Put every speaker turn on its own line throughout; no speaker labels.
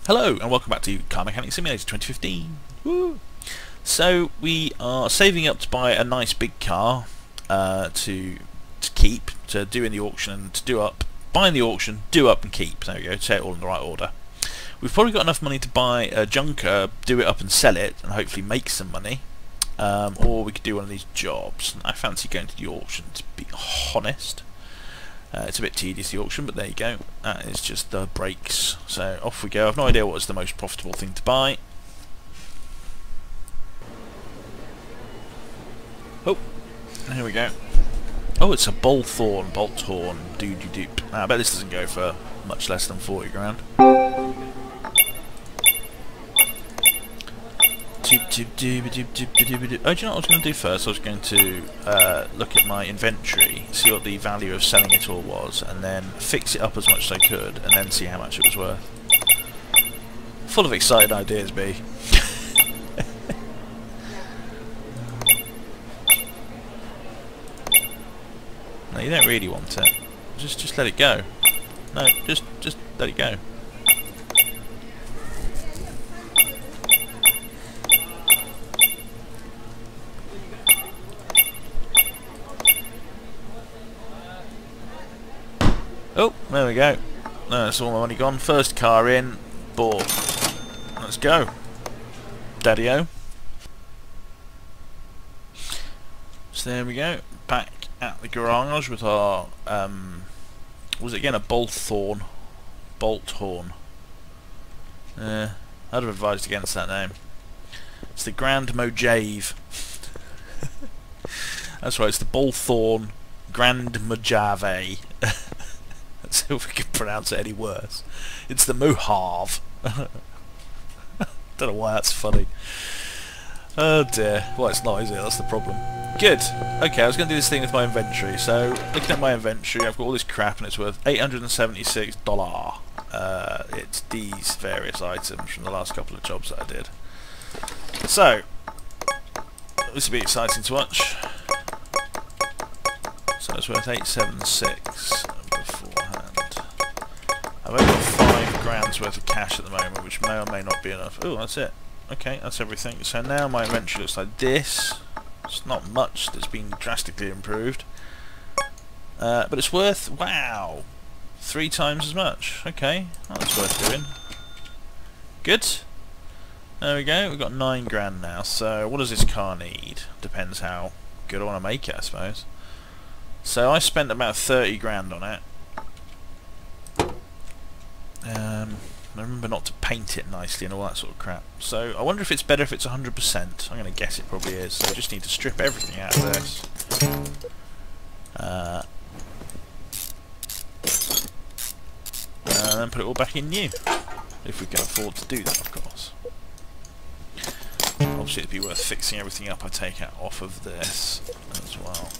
Hello and welcome back to Car Mechanic Simulator 2015. Woo! So we are saving up to buy a nice big car to keep, to do in the auction and to do up. Buy in the auction, do up and keep. There we go, say it all in the right order. We've probably got enough money to buy a junker, do it up and sell it and hopefully make some money. Or we could do one of these jobs. I fancy going to the auction, to be honest. It's a bit tedious, the auction, but there you go. That is just the brakes. So off we go. I've no idea what is the most profitable thing to buy. Oh, here we go. Oh, it's a Bolthorn, doop. I bet this doesn't go for much less than 40 grand. Oh, do you know what I was going to do first? I was going to look at my inventory, see what the value of selling it all was, and then fix it up as much as I could, and then see how much it was worth. Full of excited ideas, B. No, you don't really want it. Just let it go. No, just let it go. Oh, there we go. No, that's all my money gone. First car in, bought. Let's go. Daddy-o. So there we go. Back at the garage with our, was it again a Bolthorn? Bolthorn. I'd have advised against that name. It's the Grand Mojave. That's right, it's the Bolthorn Grand Mojave. Let's see if we can pronounce it any worse. It's the Mojave. Don't know why that's funny. Oh dear. Well, it's not, is it? That's the problem. Good. Okay, I was going to do this thing with my inventory. So, looking at my inventory, I've got all this crap and it's worth $876. It's these various items from the last couple of jobs that I did. So, this will be exciting to watch. So it's worth 876 beforehand. I've only got 5 grand's worth of cash at the moment, which may or may not be enough. Oh, that's it. Okay, that's everything. So now my inventory looks like this. It's not much that's been drastically improved. But it's worth, wow, 3 times as much. Okay, that's worth doing. Good. There we go, we've got 9 grand now. So what does this car need? Depends how good I want to make it, I suppose. So I spent about 30 grand on it. I remember not to paint it nicely and all that sort of crap. So I wonder if it's better if it's 100%. I'm going to guess it probably is. So I just need to strip everything out of this. And then put it all back in new. If we can afford to do that, of course. Obviously it'd be worth fixing everything up I take out off of this as well.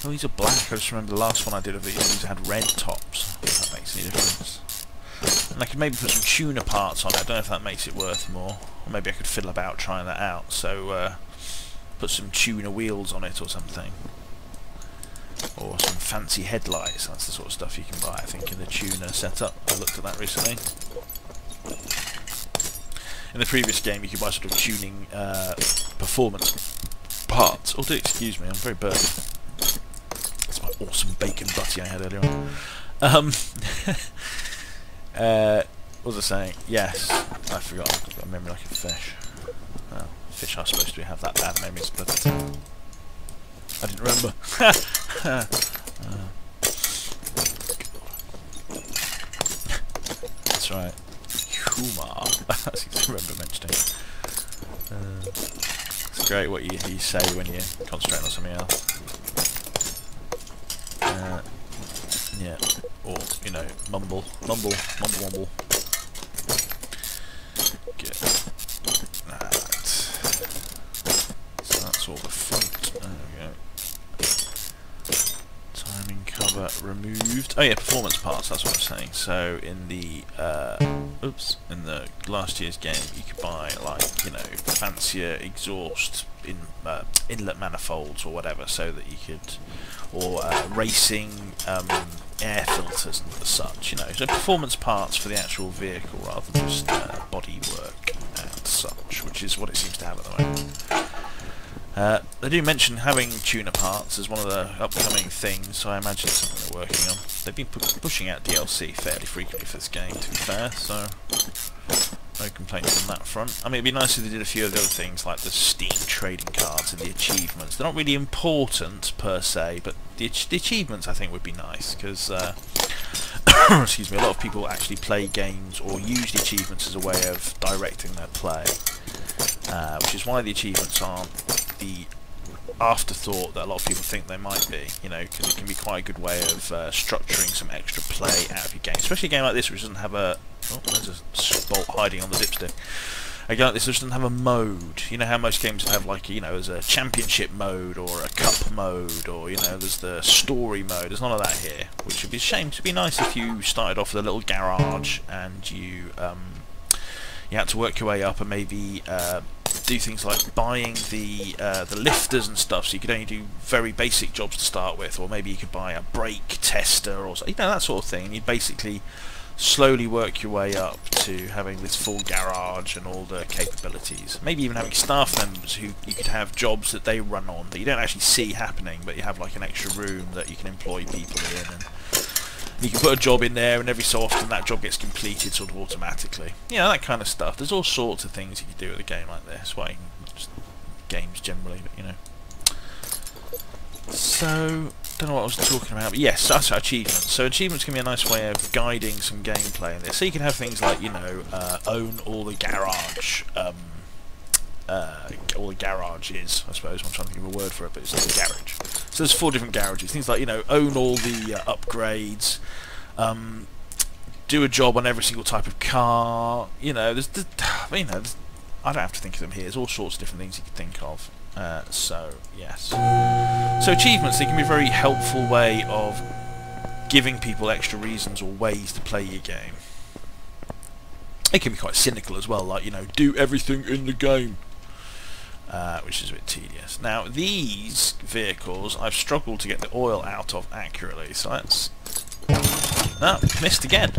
Oh, these are black. I just remember the last one I did of these had red tops. If that makes any difference. And I could maybe put some tuner parts on it. I don't know if that makes it worth more. Or maybe I could fiddle about trying that out. So, put some tuner wheels on it or something. Or some fancy headlights. That's the sort of stuff you can buy, I think, in the tuner setup. I looked at that recently. In the previous game, you could buy sort of tuning performance parts. Oh, do excuse me, I'm very burpy. That's my awesome bacon butty I had earlier on. What was I saying? Yes, I forgot. I've got a memory like a fish. Well, fish are supposed to have that bad memories, but I didn't remember. That's right. Humor. That's exactly what I remember mentioning. It's great what you say when you concentrate on something else. Yeah, or, you know, mumble. Good. That. So that's all the front. There we go. Timing cover removed. Oh yeah, performance parts, that's what I'm saying. So in the, in the last year's game, you could buy, like, you know, fancier exhaust inlet manifolds or whatever, so that you could, or racing air filters and such, you know, so performance parts for the actual vehicle rather than just bodywork and such, which is what it seems to have at the moment. They do mention having tuner parts as one of the upcoming things, so I imagine it's something they're working on. They've been pushing out DLC fairly frequently for this game, to be fair, so no complaints on that front. I mean, it'd be nice if they did a few of the other things, like the Steam trading cards and the achievements. They're not really important, per se, but the achievements, I think, would be nice, because, excuse me, a lot of people actually play games or use the achievements as a way of directing their play, which is why the achievements aren't the afterthought that a lot of people think they might be, you know, because it can be quite a good way of structuring some extra play out of your game, especially a game like this which doesn't have a... oh, there's a bolt hiding on the dipstick. A game like this which doesn't have a mode. You know how most games have, like, you know, there's a championship mode or a cup mode, or, you know, there's the story mode. There's none of that here, which would be a shame. It'd be nice if you started off with a little garage and you had to work your way up and maybe do things like buying the lifters and stuff, so you could only do very basic jobs to start with, or maybe you could buy a brake tester or something, you know, that sort of thing, and you basically slowly work your way up to having this full garage and all the capabilities. Maybe even having staff members who you could have jobs that they run on that you don't actually see happening, but you have like an extra room that you can employ people in, and you can put a job in there, and every so often that job gets completed sort of automatically. You know, that kind of stuff. There's all sorts of things you can do with a game like this. Well, just games generally, but you know. So, don't know what I was talking about, but yes, that's achievements. So achievements can be a nice way of guiding some gameplay in this. So you can have things like, you know, own all the garages, I suppose. I'm trying to think of a word for it, but it's like a garage. So there's 4 different garages. Things like, you know, own all the upgrades, do a job on every single type of car. You know, I don't have to think of them here. There's all sorts of different things you could think of. So yes. So achievements, they can be a very helpful way of giving people extra reasons or ways to play your game. It can be quite cynical as well, like, you know, do everything in the game. Which is a bit tedious. Now, these vehicles, I've struggled to get the oil out of accurately, so that's... ah, missed again.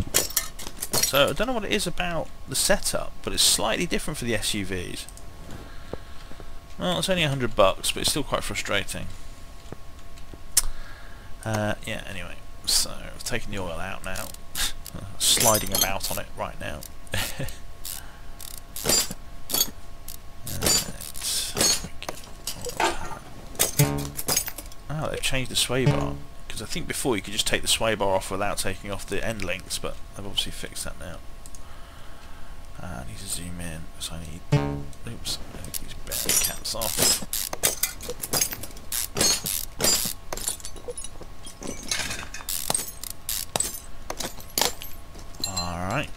So, I don't know what it is about the setup, but it's slightly different for the SUVs. Well, it's only $100, but it's still quite frustrating. Yeah, anyway, so I've taken the oil out now. Sliding about on it right now. Oh, they've changed the sway bar, because I think before you could just take the sway bar off without taking off the end links, but they've obviously fixed that now. I need to zoom in, so I need... oops, I need these bearing caps off. Alright,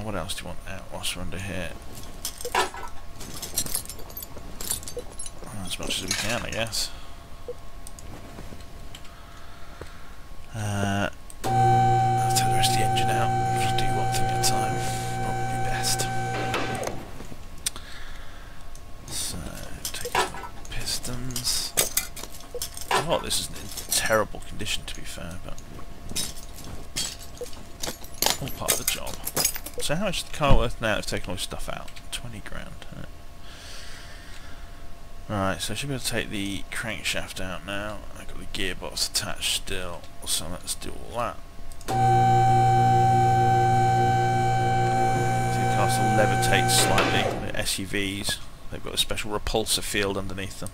what else do you want out whilst we're under here? As much as we can, I guess. I'll take the rest of the engine out. Just do one thing at a time. Probably best. So, take out the pistons. Oh, this is in terrible condition, to be fair, but all part of the job. So how much is the car worth now if taking all this stuff out? 20 grand. Right, so I should be able to take the crankshaft out now. I've got the gearbox attached still, so let's do all that. So the car still levitates slightly. The SUVs, they've got a special repulsor field underneath them.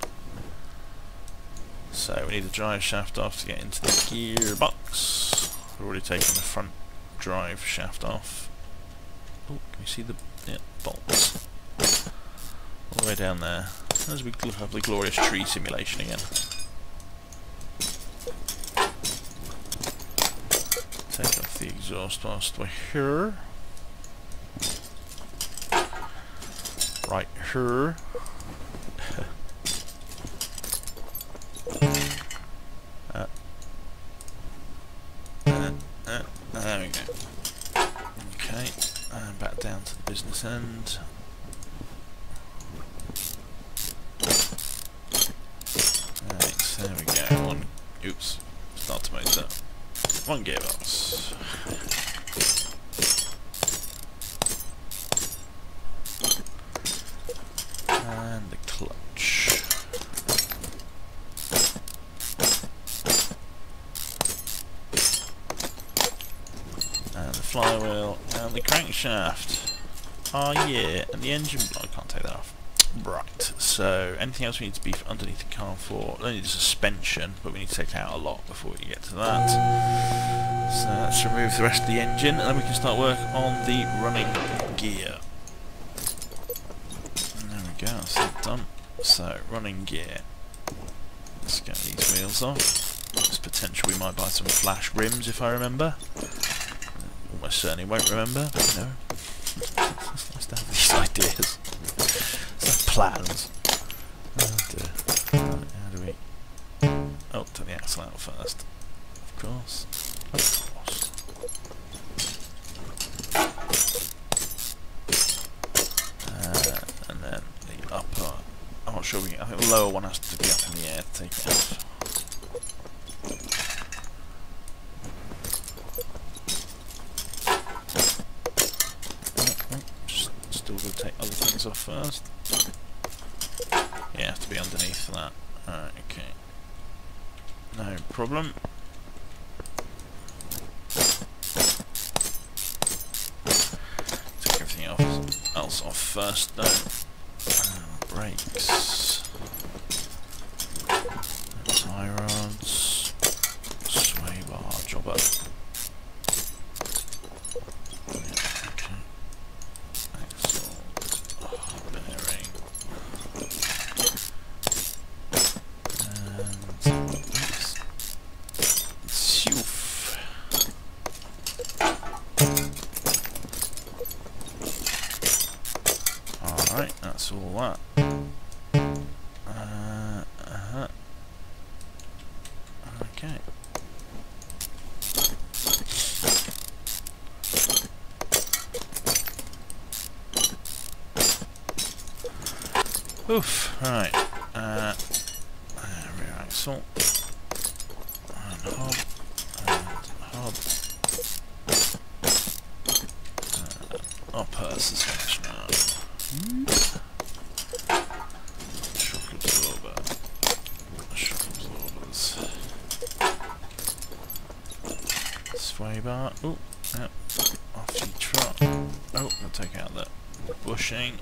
So we need the drive shaft off to get into the gearbox. We've already taken the front drive shaft off. Oh, can you see the bolts? All the way down there. There's a big lovely glorious tree simulation again. Take off the exhaust whilst we're here. Right here. There we go. Okay, and back down to the business end. Right, there we go. Oops, start to motor. one gearbox. And the clutch. And the flywheel and the crankshaft. Oh yeah, and the engine block. I can't take that off. Right, so anything else we need to beef underneath the car for? Only the suspension, but we need to take out a lot before we get to that. So let's remove the rest of the engine, and then we can start work on the running gear. And there we go, that's that done. So, running gear. Let's get these wheels off. There's potential we might buy some flash rims if I remember. Almost certainly won't remember, but you know. It's nice to have these ideas. Plans. Oh dear. Right, how do we... Oh, take the axle out first. Of course. Of course. And then the upper... I'm not sure we can... I think the lower one has to be up in the air to take it out. Still going to take other things off first. Yeah, have to be underneath that. Alright, okay. No problem. Take everything else off first though. Brakes. Tie rods. Sway bar, jobber. Alright, that's all that. Okay. Oof, right. Rear axle. And hub. And hub. Upper suspension arm. Shock absorber. Shock absorbers. Sway bar. Oh, yep. Off you trot. Oh, I'll take out the bushing.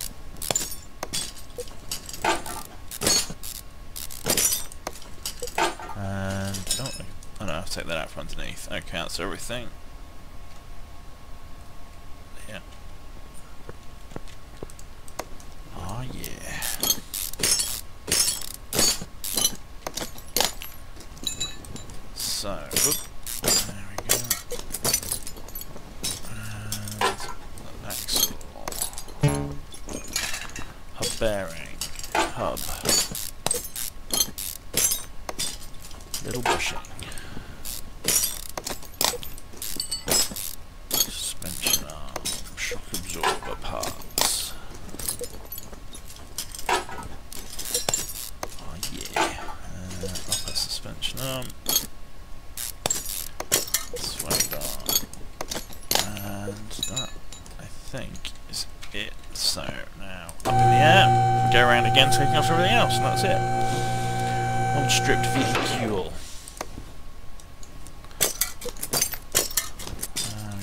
And oh no, I have to take that out from underneath. Okay, that's everything. Yeah. Oh yeah. So, there we go. And the axle. Hub bearing. Hub. Little bushing. Suspension arm. Shock absorber parts. Oh yeah. Upper suspension arm. Sway bar. And that, I think, is it. So now up in the air, go around again, taking off everything else, and that's it. Old stripped vehicle. There we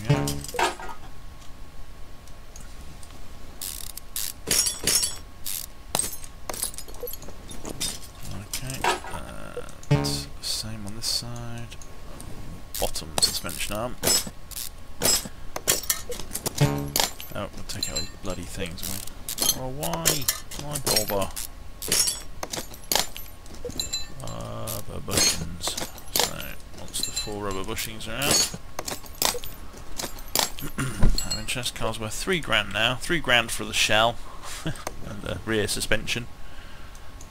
go. Okay, and same on this side. Bottom suspension arm. Oh, we'll take out these bloody things away. Oh, why? Why bother? Rubber bushings. So, once the 4 rubber bushings are out. Out of interest, car's worth £3 now. £3 for the shell and the rear suspension,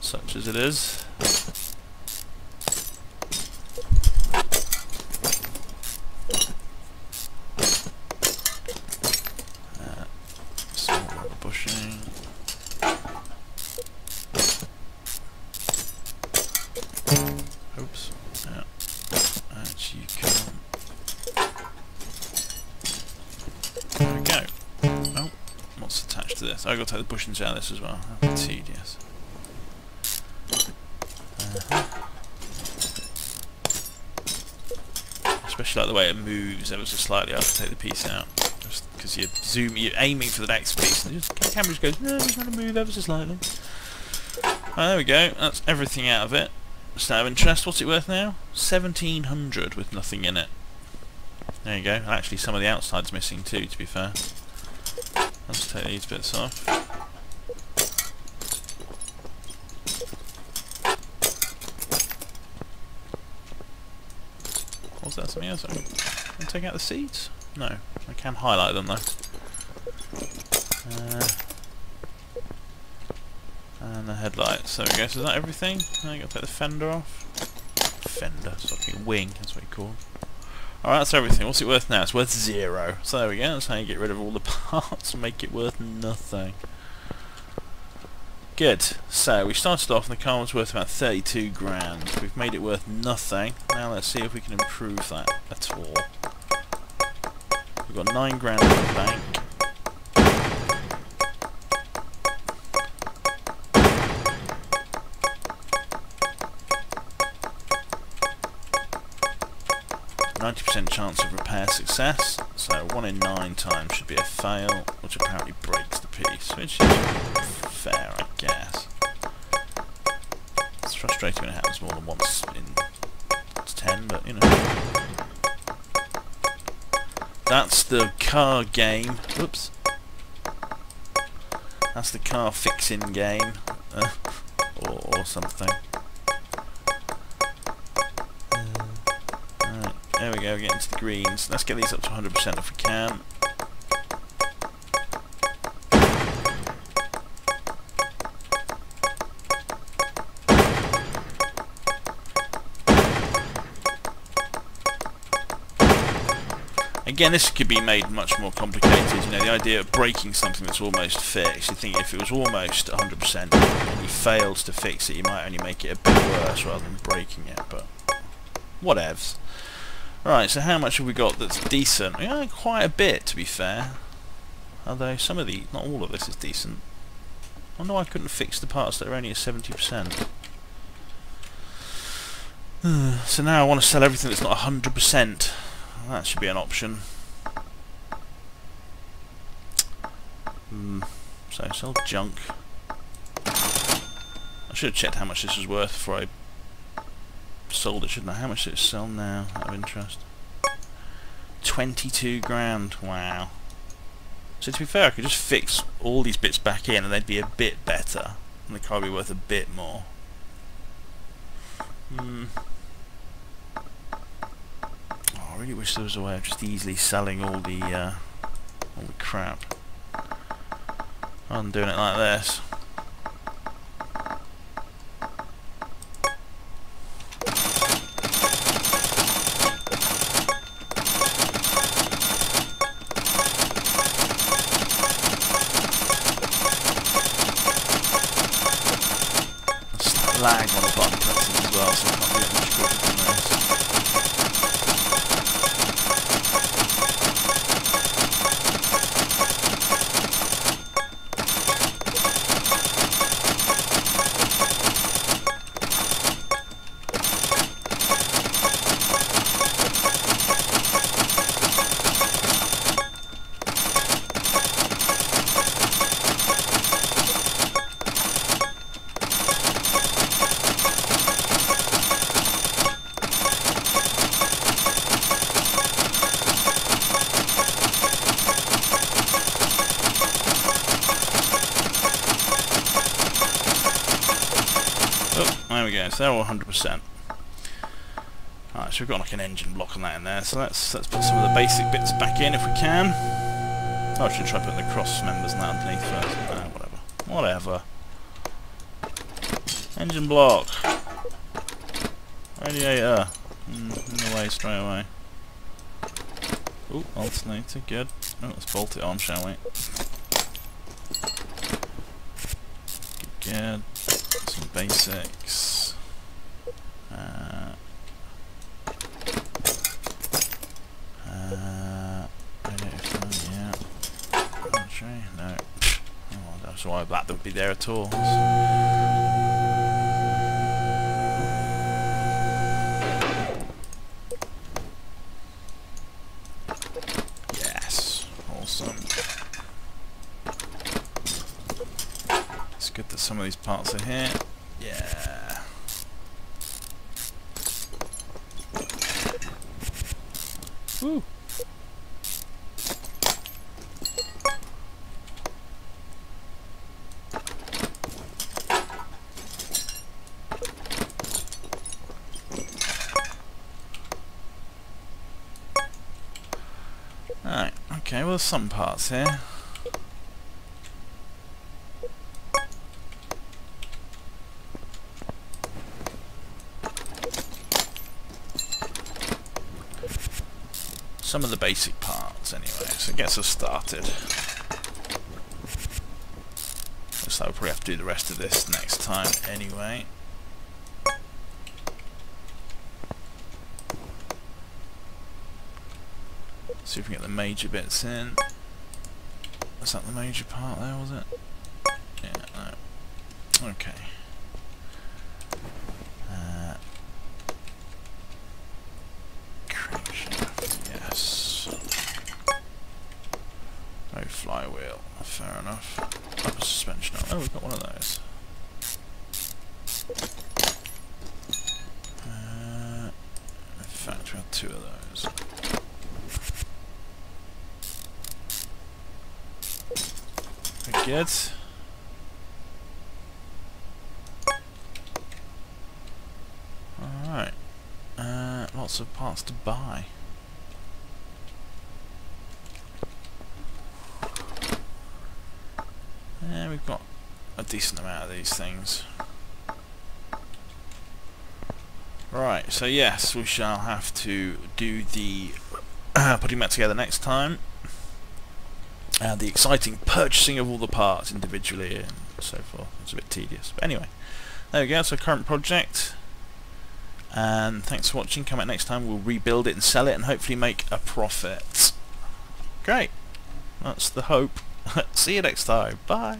such as it is. Small rubber bushing. Oops. Yeah. And you come after this. I've got to take the bushings out of this as well. How tedious. Especially like the way it moves ever so slightly after I take the piece out. Just because you're aiming for the next piece, and the camera just goes, no, it's going to move ever so slightly. There we go. That's everything out of it. Just out of interest, what's it worth now? 1,700 with nothing in it. There you go. And actually, some of the outside's missing too, to be fair. Let's take these bits off. Was that something else? Can I take out the seats? No. I can highlight them though. And the headlights. There we go. So is that everything? Now you got to take the fender off. Fender. Fucking wing. That's what you call it. Alright, that's everything. What's it worth now? It's worth 0. So there we go. That's how you get rid of all the parts and make it worth nothing. Good. So we started off and the car was worth about 32 grand. We've made it worth nothing. Now let's see if we can improve that at all. We've got 9 grand in the bank. %, chance of repair success, so 1 in 9 times should be a fail, which apparently breaks the piece, which is fair, I guess. It's frustrating when it happens more than once in 10, but you know. That's the car game. Whoops. That's the car fixing game, or something. There we go, we're getting to the greens. Let's get these up to 100% if we can. Again, this could be made much more complicated. You know, the idea of breaking something that's almost fixed. You think if it was almost 100% and you failed to fix it, you might only make it a bit worse rather than breaking it, but whatevs. Right, so how much have we got that's decent? Yeah, quite a bit, to be fair. Although some of the, not all of this is decent. Oh no, I couldn't fix the parts that are only at 70%. So now I want to sell everything that's not 100%. That should be an option. So sell junk. I should have checked how much this was worth before I sold it, shouldn't I? How much does it sell now, out of interest? 22 grand, wow. So to be fair, I could just fix all these bits back in and they'd be a bit better. And the car would be worth a bit more. Oh, I really wish there was a way of just easily selling all the crap. Rather than doing it like this. Lag on the button presses as well, so I can't do it much quicker than this. There we go, so they're all 100%. Alright, so we've got like an engine block on that in there, so let's put some of the basic bits back in if we can. Oh, I should try putting the cross members and that underneath first. Whatever. Engine block. Radiator. In the way straight away. Ooh, alternator, good. Oh, let's bolt it on, shall we? Good. Some basics. Yeah. Battery, no. so why that would be there at all. Yes, awesome. It's good that some of these parts are here. Yeah. Woo. Alright, okay, well there's some parts here. Some of the basic parts anyway, so it gets us started. Looks like we'll probably have to do the rest of this next time anyway. See if we can get the major bits in. Was that the major part there, was it? Yeah, no. Okay. Crankshaft, yes. No flywheel, fair enough. Upper suspension, oh, we've got one of those. In fact, we have two of those. Good. Alright. Lots of parts to buy. Yeah, we've got a decent amount of these things. Right, so yes, we shall have to do the putting that together next time. And the exciting purchasing of all the parts individually and so forth. It's a bit tedious. But anyway, there we go, that's our current project. And thanks for watching. Come back next time, we'll rebuild it and sell it and hopefully make a profit. Great. That's the hope. See you next time. Bye.